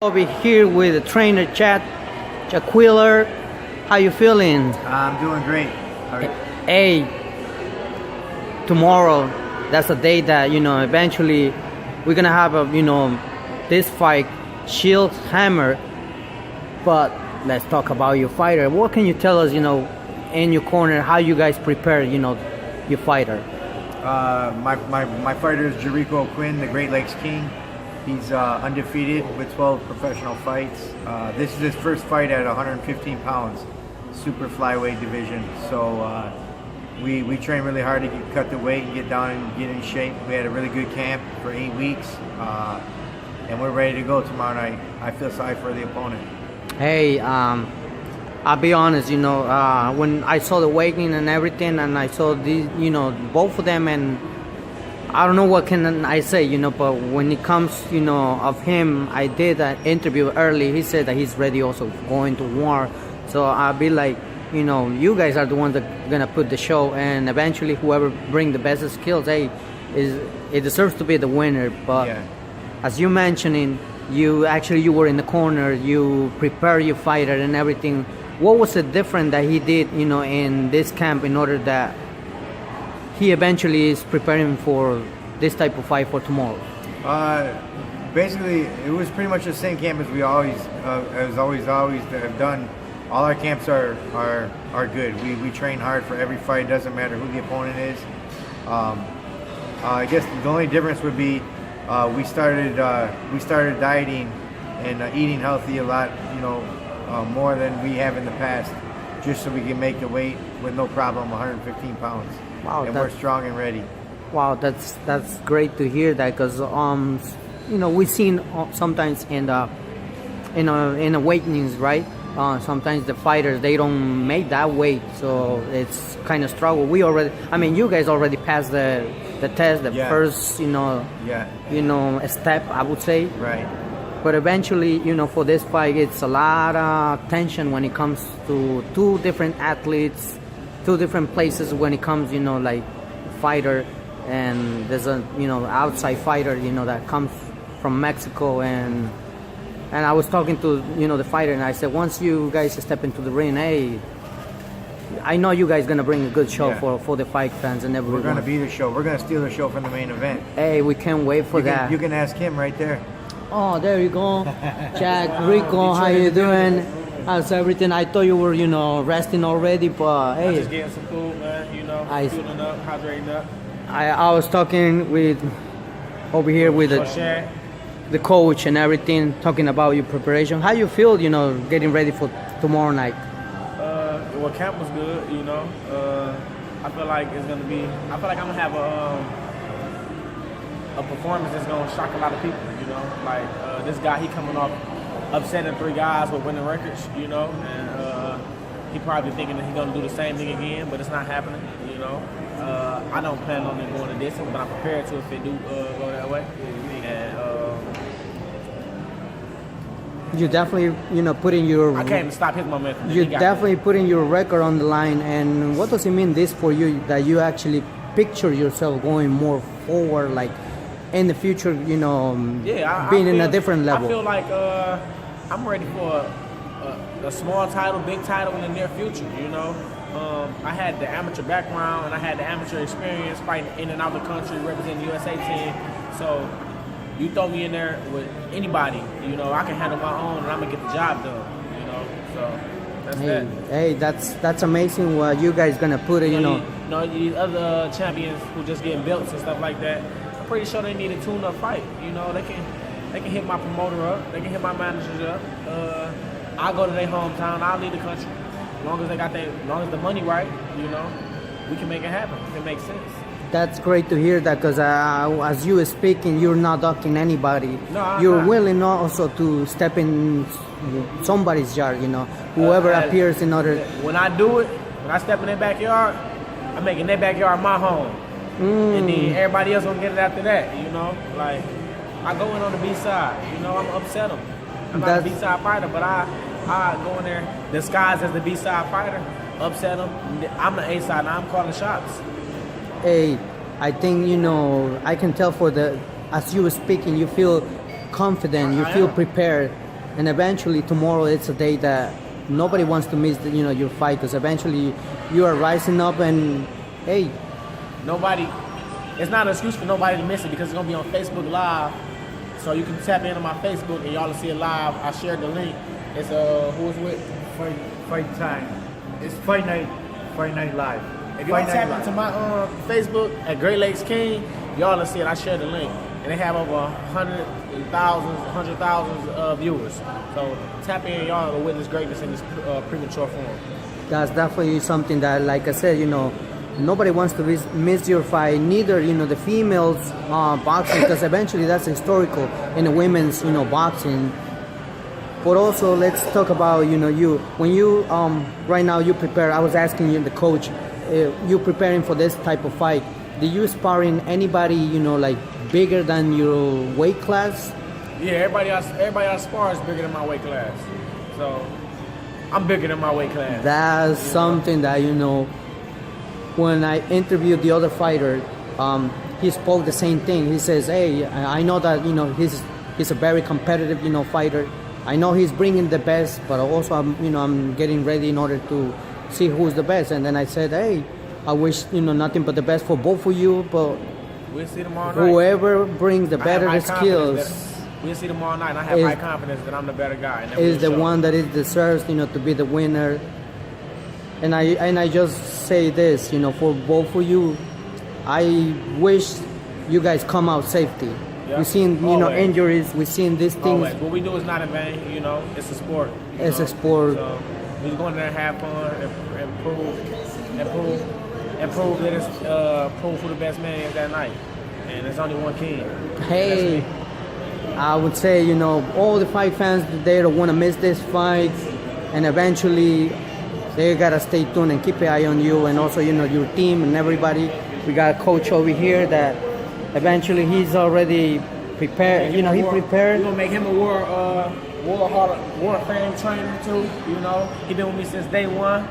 Over here with the trainer Jaquillard. How you feeling? I'm doing great. Hey, tomorrow, that's the day that eventually we're gonna have this fight, Shield Hammer. But let's talk about your fighter. What can you tell us, in your corner, how you guys prepare, your fighter? My fighter is Jericho Quinn, the Great Lakes King. He's undefeated with 12 professional fights. This is his first fight at 115 pounds, super flyweight division. So we train really hard to cut the weight and get down and get in shape. We had a really good camp for 8 weeks, and we're ready to go tomorrow night. I feel sorry for the opponent. Hey, I'll be honest, when I saw the weighing and everything, and I saw these, both of them, and I don't know what can I say, but when it comes, of him, I did an interview early. He said that he's ready also going to war. So I'll be like, you guys are the ones that are gonna put the show, and eventually whoever bring the best skills, it deserves to be the winner. But yeah, as you mentioning, you were in the corner, you prepare your fighter and everything. What was the difference that he did, in this camp in order that he eventually is preparing for this type of fight for tomorrow? Basically, it was pretty much the same camp as we always have done. All our camps are good. We train hard for every fight. Doesn't matter who the opponent is. I guess the only difference would be we started dieting and eating healthy a lot, more than we have in the past, just so we can make the weight with no problem, 115 pounds. Wow, and we're strong and ready. Wow, that's great to hear that, because we've seen sometimes in the weightings, right? Sometimes the fighters, they don't make that weight, so it's kind of struggle. You guys already passed the test, the first step, I would say. Right. But eventually, for this fight, it's a lot of tension when it comes to two different athletes, two different places when it comes, like fighter, and there's a outside fighter, that comes from Mexico, and I was talking to the fighter, and I said, once you guys step into the ring, hey, I know you guys gonna bring a good show for the fight fans and everyone. We're gonna be the show. We're gonna steal the show from the main event. Hey, we can't wait for that. You can ask him right there. Oh, there you go. Jack, Rico, how you doing? How's everything? I thought you were, resting already, but hey. I'm just getting some food, man, fueling up, hydrating up. I was talking over here with the coach and everything, talking about your preparation. How you feel, getting ready for tomorrow night? Well, camp was good, I feel like I'm gonna have a performance that's gonna shock a lot of people, Like this guy, he coming off upsetting 3 guys with winning records, and he probably thinking that he's gonna do the same thing again, but it's not happening, I don't plan on it going the distance, but I'm prepared to if it do go that way. And you definitely, putting your. I can't stop his momentum. You're definitely putting your record on the line. And what does it mean this for you, that you actually picture yourself going more forward, like in the future, being in a different level? I feel like I'm ready for a small title, big title in the near future. I had the amateur background and I had the amateur experience fighting in and out of the country, representing the USA team. So you throw me in there with anybody, I can handle my own and I'm gonna get the job done. So that's that. Hey, that's amazing what you guys gonna put it. These other champions who just getting belts and stuff like that, I'm pretty sure they need a tune-up fight. They can hit my promoter up, they can hit my managers up. I'll go to their hometown, I'll leave the country. As long as the money right, we can make it happen. It can make sense. That's great to hear that, because as you were speaking, you're not ducking anybody. No, you're willing also to step in somebody's yard, whoever appears in order. When I do it, when I step in their backyard, I'm making their backyard my home. And then everybody else gonna get it after that, Like, I go in on the B side, I'm gonna upset them. I'm not a B side fighter, but I go in there disguised as the B side fighter, upset them. I'm the A side, now I'm calling shots. Hey, I think, I can tell as you were speaking, you feel confident, you feel prepared. and eventually tomorrow it's a day that nobody wants to miss your fight, because eventually you are rising up, and hey, it's not an excuse for nobody to miss it, because it's gonna be on Facebook Live, so you can tap into my Facebook and y'all will see it live. I shared the link. It's who is with Fight time. It's Fight Night Live. If y'all tap into my Facebook at Great Lakes King, y'all will see it. I shared the link, and they have over 100,000 viewers. So tap in, y'all, to witness greatness in this premature form. that's definitely something that, like I said, nobody wants to miss your fight, neither the females boxing, because eventually that's historical in the women's boxing. But also, let's talk about you when you right now you prepare. I was asking you, the coach, you preparing for this type of fight. Did you sparring anybody like bigger than your weight class? Yeah, everybody else spars bigger than my weight class, so I'm bigger than my weight class. That's something that when I interviewed the other fighter, he spoke the same thing. He says, "Hey, I know that he's a very competitive fighter. I know he's bringing the best, but also I'm getting ready in order to see who's the best." And then I said, "Hey, I wish nothing but the best for both of you, but we'll see tomorrow night. Whoever brings the better skills." We'll see tomorrow night, and I have high confidence that I'm the better guy. And is the one that deserves, to be the winner. And I just say this, for both of you, I wish you guys come out safety. Yeah. We've seen, injuries. We've seen these things. Always. What we do is not in vain. It's a sport. It's a sport. So we go in there and have fun, and prove that it's prove who the best man is that night. And there's only one king. Hey. I would say, all the fight fans, they don't want to miss this fight, and eventually they gotta stay tuned and keep an eye on you, and also, your team and everybody. We got a coach over here that eventually he's already prepared. He prepared. We're gonna make him a war fame trainer too. He been with me since day one,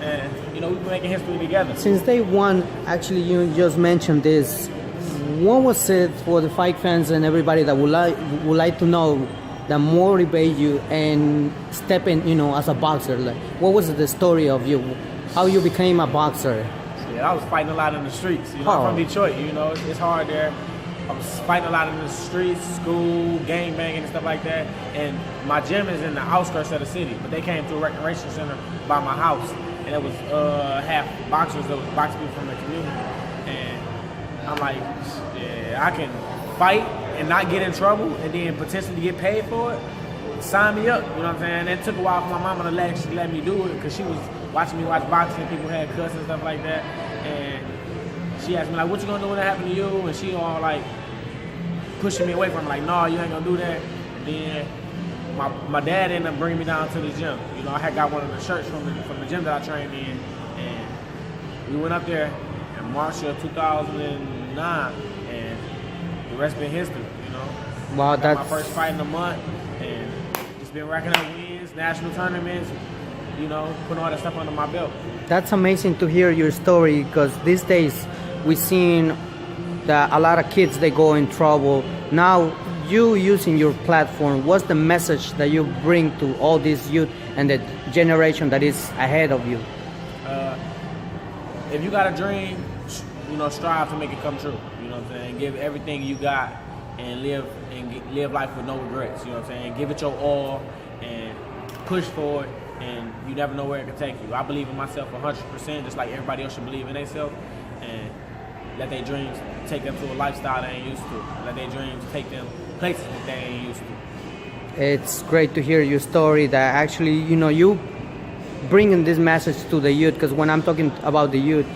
and we've been making history together. Since day one, actually, you just mentioned this. What was it for the fight fans and everybody that would like to know that motivate you and step in, as a boxer? Like, what was the story of you? How you became a boxer? Yeah, I was fighting a lot in the streets. I'm from Detroit. It's hard there. I was fighting a lot in the streets, school, gang banging and stuff like that. And my gym is in the outskirts of the city, but they came to a recreation center by my house, and it was half boxers that was boxing people from the community. And I'm like, yeah, I can fight and not get in trouble and then potentially get paid for it. Sign me up, you know what I'm saying? It took a while for my mama to let me do it, because she was watching me watch boxing, people had cuts and stuff like that. And she asked me, like, what you gonna do when that happen to you? And she all like pushing me away from it, like, no, you ain't gonna do that. And then my dad ended up bringing me down to the gym. I had got one of the shirts from the gym that I trained in, and we went up there in March of 2009, and the rest been history. Wow, that's my first fight in a month, and just been racking up wins, national tournaments, putting all that stuff under my belt. That's amazing to hear your story, because these days we've seen that a lot of kids, they go in trouble. Now, you using your platform, what's the message that you bring to all this youth and the generation that is ahead of you? If you got a dream, strive to make it come true. You know what I'm saying? Give everything you got and live life with no regrets. You know what I'm saying? Give it your all and push for it, and you never know where it can take you. I believe in myself 100%, just like everybody else should believe in themselves, and let their dreams take them to a lifestyle they ain't used to. Let their dreams take them places that they ain't used to. It's great to hear your story, that actually, you bringing this message to the youth, because when I'm talking about the youth,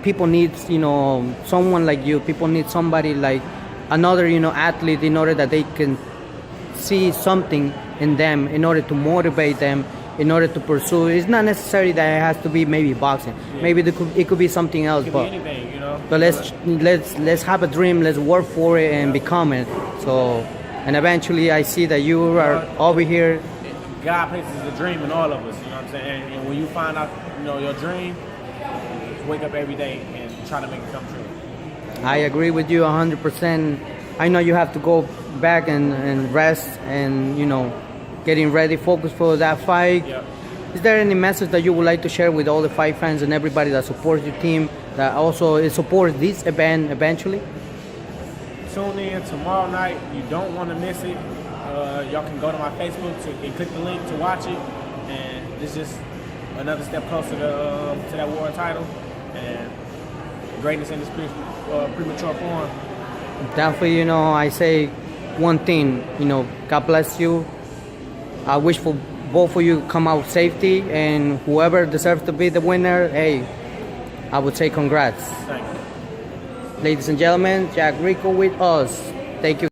people need, someone like you. People need somebody like another, athlete, in order that they can see something in them, in order to motivate them, in order to pursue. It's not necessary that it has to be maybe boxing. Yeah. Maybe it could be something else. It could be anything, But let's have a dream. Let's work for it and become it. So, and eventually, I see that you are over here. God places a dream in all of us. You know what I'm saying? And when you find out, your dream, wake up every day and try to make it come true. I agree with you 100%. I know you have to go back and rest and getting ready, focused for that fight. Yep. Is there any message that you would like to share with all the fight fans and everybody that supports your team, that also supports this event eventually? Tune in tomorrow night. You don't want to miss it. Y'all can go to my Facebook and click the link to watch it. And it's just another step closer to that world title and greatness in this premature form. Definitely, I say one thing, God bless you. I wish for both of you come out safety, and whoever deserves to be the winner, hey, I would say congrats. Thank you. Ladies and gentlemen, Jack Rico with us. Thank you.